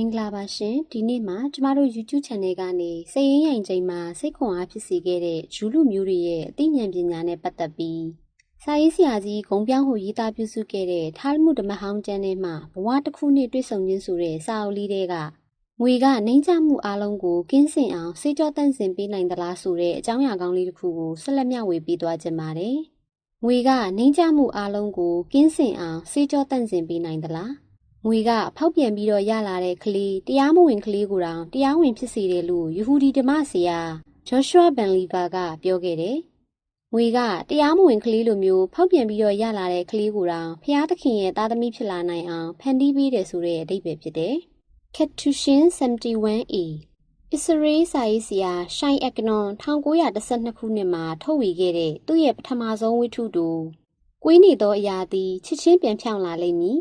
င်္ဂလာပါရှင်ဒီနေ့မှာကျမတို့ YouTube Channel ကနေစိတ်ရင်းရိုင်ချိန်မှာစိတ်ခွန်အားဖြစ်စေခဲ့တဲ့ဂျူးလူမျိုးတွေရဲ့အသိဉာဏ်ပညာနဲ့ပတ်သက်ပြီးစာရေးဆရာကြီးဂုံပြောင်းဟိုရေးသားပြုစုခဲ့တဲ့ထားမှုဓမ္မဟောင်းကျမ်းထဲမှာဘဝတစ်ခုနဲ့တွေ့ဆုံခြင်းဆိုတဲ့စာအုပ်လေးတွေကငွေကနှိမ့်ချမှုအလုံးကိုကင်းစင်အောင်စေကြောတန့်စင်ပေးနိုင်သလားဆိုတဲ့အကြောင်းအရာကောင်းလေးတစ်ခုကိုဆက်လက်မျှဝေပေးသွားခြင်းပါတယ်ငွေကနှိမ့်ချမှုအလုံးကိုကင်းစင်အောင်စေကြောတန့်စင်ပေးနိုင်သလားငွေကဖောက်ပြန်ပြီးတော့ရလာတဲ့ကလေးတရားမဝင်ကလေးကိုတောင်တရားဝင်ဖြစ်စေတယ်လို့ယဟူဒီဓမ္မဆရာဂျော့ရှွာဘန်လီဗာကပြောခဲ့တယ်။ငွေကတရားမဝင်ကလေးလိုမျိုးဖောက်ပြန်ပြီးတော့ရလာတဲ့ကလေးကိုတောင်ဖျားသခင်ရဲ့သားသမီးဖြစ်လာနိုင်အောင်ဖန်တီးပေးတယ်ဆိုတဲ့အဓိပ္ပာယ်ဖြစ်တယ်။ Ketushin 71A အစ္စရေးစာရေးဆရာရှိုင်အက်ကနွန်1912ခုနှစ်မှာထုတ်ဝေခဲ့တဲ့သူ့ရဲ့ပထမဆုံးဝိထုတူကွေးနေသောအရာသည်ချစ်ချင်းပြန်ဖြောင်းလာလိမ့်မည်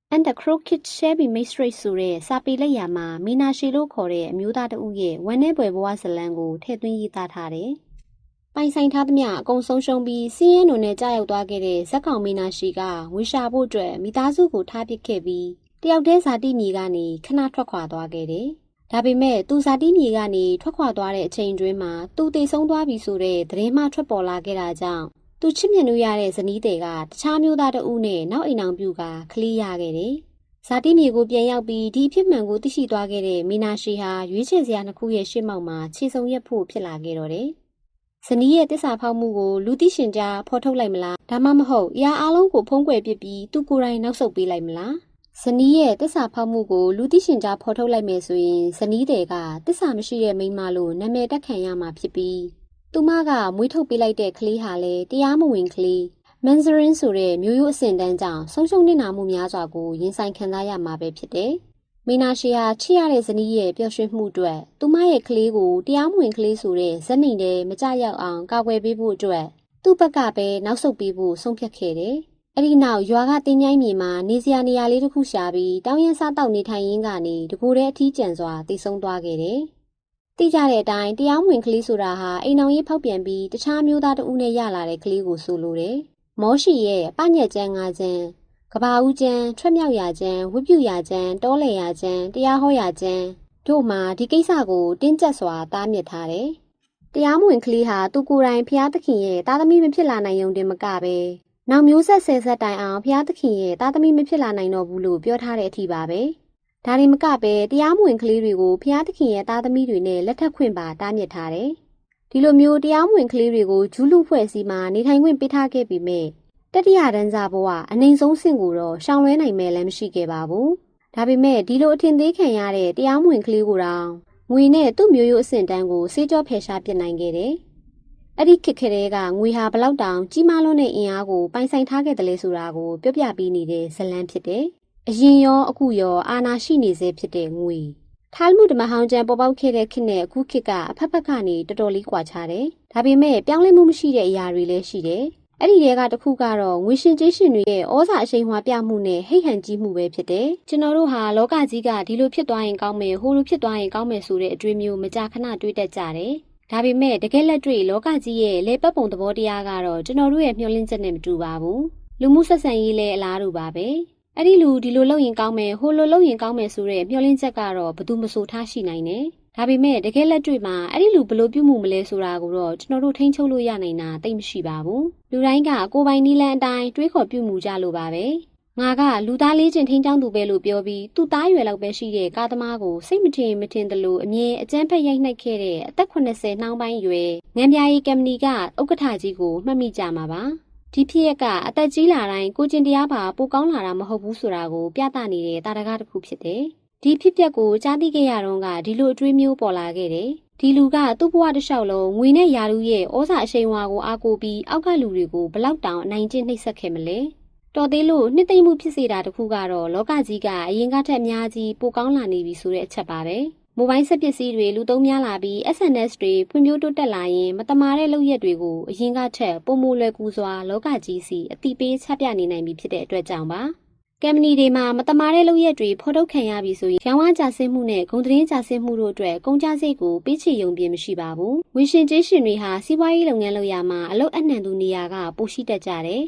And the crooked shall be made straight ဆိုတဲ့စာပေလက်ရာမှာမီနာရှီလို့ခေါ်တဲ့အမျိုးသားတဦးရဲ့ဝမ်းနည်းပွေဘဝဇလံကိုထည့်သွင်းရေးသားထားတယ်။ပိုင်ဆိုင်ထားသမျှအကုန်ဆုံးရှုံးပြီးစီးရဲနုံနဲ့ကြာရောက်သွားခဲ့တဲ့ဇက်ကောင်မီနာရှီကဝေရှာဖို့အတွက်မိသားစုကိုထားပစ်ခဲ့ပြီးတယောက်တည်းဇာတိမြေကနေခဏထွက်ခွာသွားခဲ့တယ်။ဒါပေမဲ့သူဇာတိမြေကနေထွက်ခွာသွားတဲ့အချိန်တွင်းမှာသူတည်ဆုံးသွားပြီဆိုတဲ့သတင်းမှထွက်ပေါ်လာခဲ့တာကြောင့်သူချစ်မြတ်လို့ရတဲ့ဇနီးတွေကတခြားမျိုးသားတဦးနဲ့နောက်အိမ်အောင်ပြူကကလေးရခဲ့တယ်။ဇာတိမြေကိုပြန်ရောက်ပြီးဒီအဖြစ်မှန်ကိုသိရှိသွားခဲ့တဲ့မီနာရှီဟာရွေးချယ်စရာနှစ်ခုရဲ့ရှေ့မှောက်မှာခြေစုံရက်ဖို့ဖြစ်လာခဲ့တော့တယ်။ဇနီးရဲ့တစ္ဆာဖောက်မှုကိုလူသိရှင်ကြားဖော်ထုတ်လိုက်မလားဒါမှမဟုတ်အရာအလုံးကိုဖုံးကွယ်ပစ်ပြီးသူကိုယ်တိုင်နောက်ဆုတ်ပေးလိုက်မလား။ဇနီးရဲ့တစ္ဆာဖောက်မှုကိုလူသိရှင်ကြားဖော်ထုတ်လိုက်မယ်ဆိုရင်ဇနီးတွေကတစ္ဆာမရှိတဲ့မိန်းမလို့နာမည်တက်ခံရမှာဖြစ်ပြီးသူမကမွေးထုတ်ပေးလိုက်တဲ့ကလေးဟာလည်းတရားမဝင်ကလေးမန်ဇရင်ဆိုတဲ့မျိုးရိုးအဆင့်တန်းကြောင့်ဆုံးရှုံးနေတာမှုများစွာကိုရင်ဆိုင်ခံစားရမှာပဲဖြစ်တယ်။မီနာရှီဟာချစ်ရတဲ့ဇနီးရဲ့ပျော်ရွှင်မှုအတွက်သူမရဲ့ကလေးကိုတရားမဝင်ကလေးဆိုတဲ့ဇက်နှိမ်တဲ့မကြရောက်အောင်ကာကွယ်ပေးဖို့အတွက်သူ့ဘက်ကပဲနောက်ဆုတ်ပေးဖို့ဆုံးဖြတ်ခဲ့တယ်။အဲ့ဒီနောက်ရွာကတင်းញိုင်းမြေမှာနေစရာနေရာလေးတစ်ခုရှာပြီးတောင်ရန်စားတောက်နေထိုင်ရင်းကနေတကူတဲ့အထီးကျန်စွာတည်ဆုံးသွားခဲ့တယ်။သိကြတဲ့အတိုင်းတရားမဝင်ကလေးဆိုတာဟာအိမ်အောင်ရေးဖောက်ပြန်ပြီးတခြားမျိုးသားတဦးနဲ့ရလာတဲ့ကလေးကိုဆိုလိုတယ်။မောရှိရဲ့ပညက်ကျန်း၅ကျန်းကဘာဦးကျန်းထွက်မြောက်ရာကျန်းဝိပုရာကျန်းတောလေရာကျန်းတရားဟောရာကျန်းတို့မှာဒီကိစ္စကိုတင်းကျပ်စွာတားမြစ်ထားတယ်။တရားမဝင်ကလေးဟာသူကိုယ်တိုင်ဖျားသခင်ရဲ့သားသမီးမဖြစ်လာနိုင်ုံတင်မကပဲနောက်မျိုးဆက်ဆယ်ဆက်တိုင်အောင်ဖျားသခင်ရဲ့သားသမီးမဖြစ်လာနိုင်တော့ဘူးလို့ပြောထားတဲ့အထိပါပဲ။ဒါရင်မကပဲတရားမဝင်ကလေးတွေကိုဖျားသခင်ရဲ့သားသမီးတွေနဲ့လက်ထပ်ခွင့်ပါတားမြစ်ထားတယ်။ဒီလိုမျိုးတရားမဝင်ကလေးတွေကိုဂျူးလူဖွဲ့စည်းမှာနေထိုင်ခွင့်ပေးထားခဲ့ပေမဲ့တတိယတန်းစားဘဝအနိုင်ဆုံးဆင့်ကိုတော့ရှောင်လွှဲနိုင်မဲ့လည်းမရှိခဲ့ပါဘူး။ဒါပေမဲ့ဒီလိုအထင်သေးခံရတဲ့တရားမဝင်ကလေးကိုတောင်ငွေနဲ့သူ့မျိုးရိုးအဆင့်တန်းကိုစေးကြောဖယ်ရှားပစ်နိုင်ခဲ့တယ်။အဲ့ဒီခေတ်ကလေးကငွေဟာဘလောက်တောင်ကြီးမားလွန်းတဲ့အင်အားကိုပိုင်ဆိုင်ထားခဲ့တယ်လေဆိုတာကိုပြောပြပေးနေတဲ့ဇလံဖြစ်တယ်။အရင်ရောအခုရောအာနာရှိနေစေဖြစ်တဲ့ငွေထားမှုဓမ္မဟောင်းကျမ်းပေါ်ပေါက်ခဲ့တဲ့ခေတ်နဲ့အခုခေတ်ကအဖက်ဖက်ကနေတော်တော်လေးကွာခြားတယ်။ဒါပေမဲ့ပြောင်းလဲမှုမရှိတဲ့အရာတွေလည်းရှိတယ်။အဲ့ဒီတဲကတစ်ခုကတော့ငွေရှင်ကြေးရှင်တွေရဲ့ဩဇာအရှိန်အဝါပြမှုနဲ့ဟိတ်ဟန်ကြီးမှုပဲဖြစ်တယ်။ကျွန်တော်တို့ဟာလောကကြီးကဒီလိုဖြစ်သွားရင်ကောင်းမယ်ဟိုလိုဖြစ်သွားရင်ကောင်းမယ်ဆိုတဲ့အတွေးမျိုးမကြာခဏတွေးတတ်ကြတယ်။ဒါပေမဲ့တကယ်လက်တွေ့လောကကြီးရဲ့လေပတ်ပုံသဘောတရားကတော့ကျွန်တော်တို့ရဲ့မျှော်လင့်ချက်နဲ့မတူပါဘူး။လူမှုဆက်ဆံရေးလည်းအလားတူပါပဲ။အဲ့ဒီလူဒီလိုလုပ်ရင်ကောင်းမယ်ဟိုလိုလုပ်ရင်ကောင်းမယ်ဆိုတဲ့မျှော်လင့်ချက်ကတော့ဘယ်သူမဆိုထားရှိနိုင်တယ်။ဒါပေမဲ့တကယ်လက်တွေ့မှာအဲ့ဒီလူဘလို့ပြုမှုမလဲဆိုတာကိုတော့ကျွန်တော်တို့ထိန်းချုပ်လို့ရနိုင်တာသိမရှိပါဘူး။လူတိုင်းကကိုယ်ပိုင်နည်းလမ်းအတိုင်းတွေးခေါ်ပြုမှုကြလို့ပါပဲ။ငါကလူသားလေးချင်းထိန်းချောင်းသူပဲလို့ပြောပြီးသူ့သားရွယ်လောက်ပဲရှိတဲ့ကားသမားကိုစိတ်မထင်သလိုအမြဲအကျန်းဖက်ရိုက်နှိုက်ခဲ့တဲ့အသက်80နှောင်းပိုင်းရွယ်ငံပြားရီကမ်ပဏီကဥက္ကဋ္ဌကြီးကိုမှတ်မိကြမှာပါ။ဒီဖြစ်ရက်ကအသက်ကြီးလာတိုင်းကိုကျင်တရားပါပိုကောင်းလာတာမဟုတ်ဘူးဆိုတာကိုပြသနေတဲ့တာတကားတစ်ခုဖြစ်တယ်။ဒီဖြစ်ပျက်ကိုကြားသိခဲ့ရတော့ကဒီလိုအတွေးမျိုးပေါ်လာခဲ့တယ်။ဒီလူကသူ့ဘဝတစ်လျှောက်လုံးငွေနဲ့ယာရုရဲ့ဩဇာအရှိန်အဝါကိုအားကိုးပြီးအောက်ကလူတွေကိုဘလောက်တောင်အနိုင်ကျင့်နှိပ်စက်ခဲ့မလဲ။တော်သေးလို့နှစ်သိမ့်မှုဖြစ်စေတာတခုကတော့လောကကြီးကအရင်ကထက်အများကြီးပိုကောင်းလာနေပြီဆိုတဲ့အချက်ပါပဲ။မိုဘိုင်းဆက်ပစ္စည်းတွေလူသုံးများလာပြီး SNS တွေဖွံ့ဖြိုးတိုးတက်လာရင်မတမာတဲ့လုပ်ရက်တွေကိုအရင်ကထက်ပိုမိုလွယ်ကူစွာလောကကြီးစီအတိပေးချပြနေနိုင်ပြီဖြစ်တဲ့အတွက်ကြောင့်ပါကမ်ပဏီတွေမှာမတမာတဲ့လုပ်ရက်တွေဖော်ထုတ်ခံရပြီဆိုရင်ရောင်းဝါးကြဆင်းမှုနဲ့ဂုဏ်သတင်းကြဆင်းမှုတို့အတွက်ကုန်ကျစရိတ်ကိုပေးချေရုံပြင်မရှိပါဘူး။ငွေရှင်ကြေးရှင်တွေဟာစီးပွားရေးလုပ်ငန်းလုပ်ရမှာအလုပ်အနှံသူနေရာကပိုရှိတတ်ကြတယ်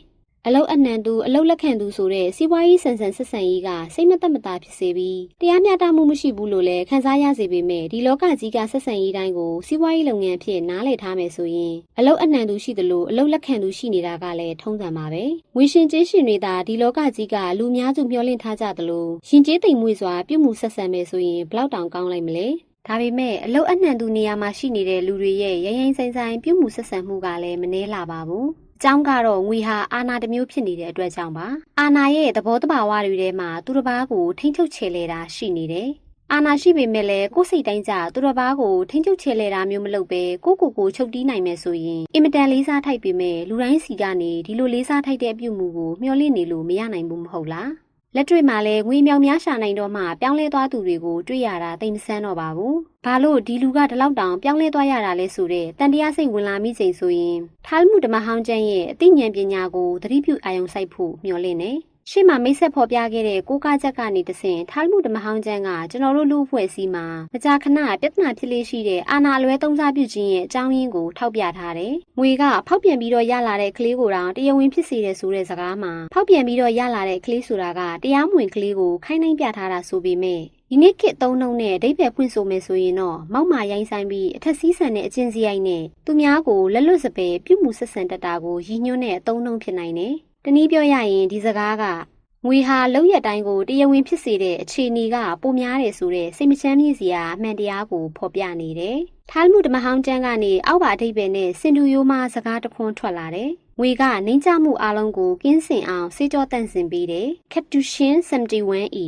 အလုတ်အနှံသူအလုတ်လက်ခံသူဆိုတဲ့စီးပွားရေးဆန်ဆန်ဆက်ဆန်ရေးကစိတ်မသက်မသာဖြစ်စေပြီးတရားမျှတမှုမရှိဘူးလို့လည်းခန်းစားရစေပေမဲ့ဒီလောကကြီးကဆက်ဆန်ရေးတိုင်းကိုစီးပွားရေးလုပ်ငန်းဖြစ်နားလည်ထားမယ်ဆိုရင်အလုတ်အနှံသူရှိသလိုအလုတ်လက်ခံသူရှိနေတာကလည်းထုံးစံပါပဲငွေရှင်ကျေးရှင်တွေသာဒီလောကကြီးကလူများစုမျှော်လင့်ထားကြသလိုရှင်ကျေးသိမ်မွေ့စွာပြုမှုဆက်ဆံမယ်ဆိုရင်ဘလောက်တောင်ကောင်းလိုက်မလဲဒါပေမဲ့အလုတ်အနှံသူနေရာမှာရှိနေတဲ့လူတွေရဲ့ရိုင်းရိုင်းဆိုင်ဆိုင်ပြုမှုဆက်ဆံမှုကလည်းမနှဲလာပါဘူး။ကျောင်းကတော့ငွေဟာအာဏာတစ်မျိုးဖြစ်နေတဲ့အတွက်ကြောင့်ပါ။အာဏာရဲ့သဘောတဘာဝတွေထဲမှာသူတစ်ပါးကိုထိမ့်ချုပ်ချယ်လဲတာရှိနေတယ်။အာဏာရှိပေမဲ့လည်းကိုယ်စိတ်တိုင်းကြသူတစ်ပါးကိုထိမ့်ချုပ်ချယ်လဲတာမျိုးမလုပ်ပဲကိုချုပ်တီးနိုင်မယ်ဆိုရင်အင်မတန်လေးစားထိုက်ပေမဲ့လူတိုင်းစီကနေဒီလိုလေးစားထိုက်တဲ့အပြုမှုကိုမျှော်လင့်နေလို့မရနိုင်ဘူးမဟုတ်လား။လက်တွေ့မှာလည်းငွေမြောင်များရှာနိုင်တော့မှပြောင်းလဲသွားသူတွေကိုတွေ့ရတာသိမဆန်းတော့ပါဘူး။ဘာလို့ဒီလူကဒီလောက်တောင်ပြောင်းလဲသွားရတာလဲဆိုတဲ့တန်တရားစိတ်ဝင်လာမိချိန်ဆိုရင်ထားမှုဓမ္မဟောင်းကျမ်းရဲ့အသိဉာဏ်ပညာကိုသတိပြုအာရုံစိုက်ဖို့မျှော်လင့်နေ။ရှေ့မှာမိတ်ဆက်ဖော်ပြခဲ့တဲ့ကိုးကားချက်ကနေတဆင့်ထားမှုဓမ္မဟောင်းကျမ်းကကျွန်တော်တို့လူအဖွဲ့အစည်းမှာမကြာခဏပြဿနာဖြစ်လေရှိတဲ့အာဏာအလွဲသုံးစားပြုခြင်းရဲ့အကြောင်းရင်းကိုထောက်ပြထားတယ်။ငွေကဖောက်ပြန်ပြီးတော့ရလာတဲ့ကလေးကိုတောင်တရားဝင်ဖြစ်စေတယ်ဆိုတဲ့စကားမှာဖောက်ပြန်ပြီးတော့ရလာတဲ့ကလေးဆိုတာကတရားမဝင်ကလေးကိုခိုင်းနှိုင်းပြထားတာဆိုပေမဲ့ဒီနေ့ခေတ်သုံးနှုန်းနဲ့အဓိပ္ပာယ်ဖွင့်ဆိုမယ်ဆိုရင်တော့မောက်မာရိုင်းဆိုင်ပြီးအထက်စီးဆန်တဲ့အကျင့်စရိုက်နဲ့သူများကိုလက်လွတ်စပယ်ပြုမှုဆက်ဆံတတ်တာကိုရည်ညွှန်းတဲ့အသုံးနှုန်းဖြစ်နိုင်တယ်။တနည်းပြောရရင်ဒီစကားကငွေဟာလောက်ရတိုင်းကိုတရားဝင်ဖြစ်စေတဲ့အခြေအနေကပိုများတယ်ဆိုတဲ့စိတ်မချမ်းမြေ့စရာအမှန်တရားကိုဖော်ပြနေတယ်။ထားမှုဓမ္မဟောင်းကျမ်းကနေအောက်ပါအဓိပ္ပာယ်နဲ့စင်တူယိုမှစကားတစ်ခွန်းထွက်လာတယ်။ငွေကနှိမ့်ချမှုအလုံးကိုကင်းစင်အောင်စေကြောတန့်စင်ပေးတယ်။ Captution 71E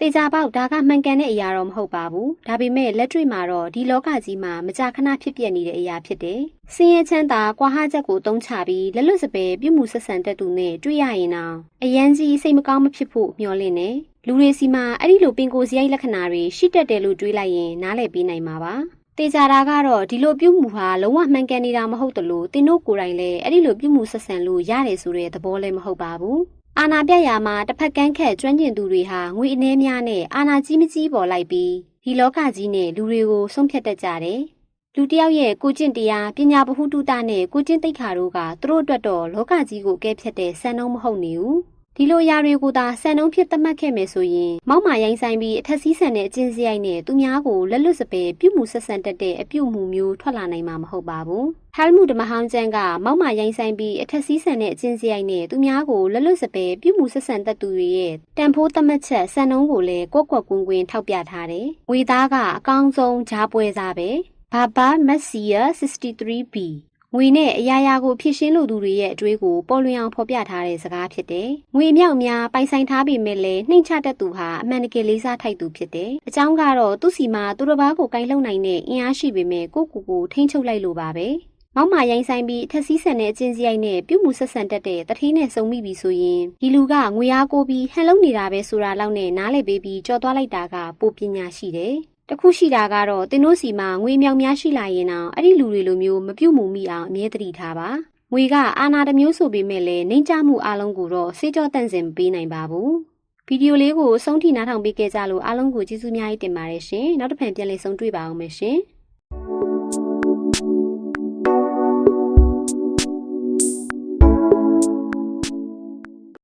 တေချာပေါက်ဒါကမှန်ကန်တဲ့အရာတော့မဟုတ်ပါဘူး။ဒါပေမဲ့လက်တွေ့မှာတော့ဒီလောကကြီးမှာမကြာခဏဖြစ်ပျက်နေတဲ့အရာဖြစ်တယ်။စင်ရဲ့ချမ်းသာကွာဟချက်ကိုတုံးချပြီးလက်လွတ်စပယ်ပြုမှုဆက်ဆံတတ်သူနဲ့တွေ့ရရင်တော့အရန်ကြီးစိတ်မကောင်းမဖြစ်ဖို့မျှော်လင့်နေ။လူတွေစီမှာအဲ့ဒီလိုပင်ကိုယ်စရိုက်လက္ခဏာတွေရှိတတ်တယ်လို့တွေးလိုက်ရင်နားလည်ပေးနိုင်မှာပါ။တေချာတာကတော့ဒီလိုပြုမှုဟာလုံးဝမှန်ကန်နေတာမဟုတ်တလို့သင်တို့ကိုယ်တိုင်လည်းအဲ့ဒီလိုပြုမှုဆက်ဆံလို့ရတယ်ဆိုတဲ့သဘောလည်းမဟုတ်ပါဘူး။အာဏာပြရာမှာတစ်ဖက်ကန်းခက်ကျွမ်းကျင်သူတွေဟာငွေအနှဲများနဲ့အာဏာကြီးမကြီးပေါ်လိုက်ပြီးဒီလောကကြီးနဲ့လူတွေကိုဆုံးဖြတ်တတ်ကြတယ်။လူတစ်ယောက်ရဲ့ကိုကျင့်တရားပညာဗဟုသုတနဲ့ကိုကျင့်သိက္ခာတို့ကသူတို့အတွက်တော့လောကကြီးကိုကဲဖြတ်တဲ့စံနှုန်းမဟုတ်နေဘူး။ဒီလိုအရာတွေကိုသာစံနှုန်းဖြစ်သတ်မှတ်ခဲ့မယ်ဆိုရင်မောက်မာရိုင်းဆိုင်ပြီးအထက်စီးဆန်တဲ့အကျင့်စရိုက်နဲ့သူများကိုလက်လွတ်စပယ်ပြုမှုဆက်ဆံတတ်တဲ့အပြုမှုမျိုးထွက်လာနိုင်မှာမဟုတ်ပါဘူး။ထားမှုဓမ္မဟောင်းကျမ်းကမောက်မာရိုင်းဆိုင်ပြီးအထက်စီးဆန်တဲ့အကျင့်စရိုက်နဲ့သူများကိုလက်လွတ်စပယ်ပြုမှုဆက်ဆံတတ်သူတွေရဲ့တန်ဖိုးသတ်မှတ်ချက်စံနှုန်းကိုလည်းကွက်ကွက်ကွင်းကွင်းထောက်ပြထားတယ်။ငွေသားကအကောင်းဆုံးဂျားပွဲစားပဲ။ဘာဘာမက်ဆီယာ 63Bငွေနဲ့အရာရာကိုဖြည့်ရှင်းလိုသူတွေရဲ့အတွေးကိုပေါ်လွင်အောင်ဖော်ပြထားတဲ့စကားဖြစ်တယ်။ငွေမြောက်များပိုင်ဆိုင်ထားပေမဲ့လည်းနှိမ့်ချတတ်သူဟာအမှန်တကယ်လေးစားထိုက်သူဖြစ်တယ်။အကြောင်းကတော့သူ့စီမှာသူတစ်ပါးကိုကိုင်လှုပ်နိုင်တဲ့အင်အားရှိပေမဲ့ကိုထိန်းချုပ်လိုက်လို့ပါပဲ။မောက်မာရိုင်းဆိုင်ပြီးထက်စီးဆန်တဲ့အကျင့်စရိုက်နဲ့ပြုမှုဆက်ဆံတတ်တဲ့တထေးနဲ့စုံမိပြီဆိုရင်ဒီလူကငွေအားကိုပြီးဟန်လုံးနေတာပဲဆိုတာလောက်နဲ့နားလည်ပေးပြီးကြော်သွားလိုက်တာကပိုပညာရှိတယ်။တခုရှိတာကတော့သင်တို့စီမှာငွေမြောင်များရှိလာရင်တော့အဲ့ဒီလူတွေလိုမျိုးမပြုတ်မှုမိအောင်အမြဲတမ်းထားပါငွေကအာဏာတစ်မျိုးဆိုပေမဲ့လည်းနှိမ့်ချမှုအလုံးကိုတော့စေကြောတန့်စင်ပေးနိုင်ပါဘူးဗီဒီယိုလေးကိုအဆုံးထိနားထောင်ပေးခဲ့ကြလို့အားလုံးကိုကျေးဇူးများကြီးတင်ပါတယ်ရှင်နောက်တစ်ဖန်ပြန်လည်ဆုံတွေ့ပါအောင်မယ်ရှင်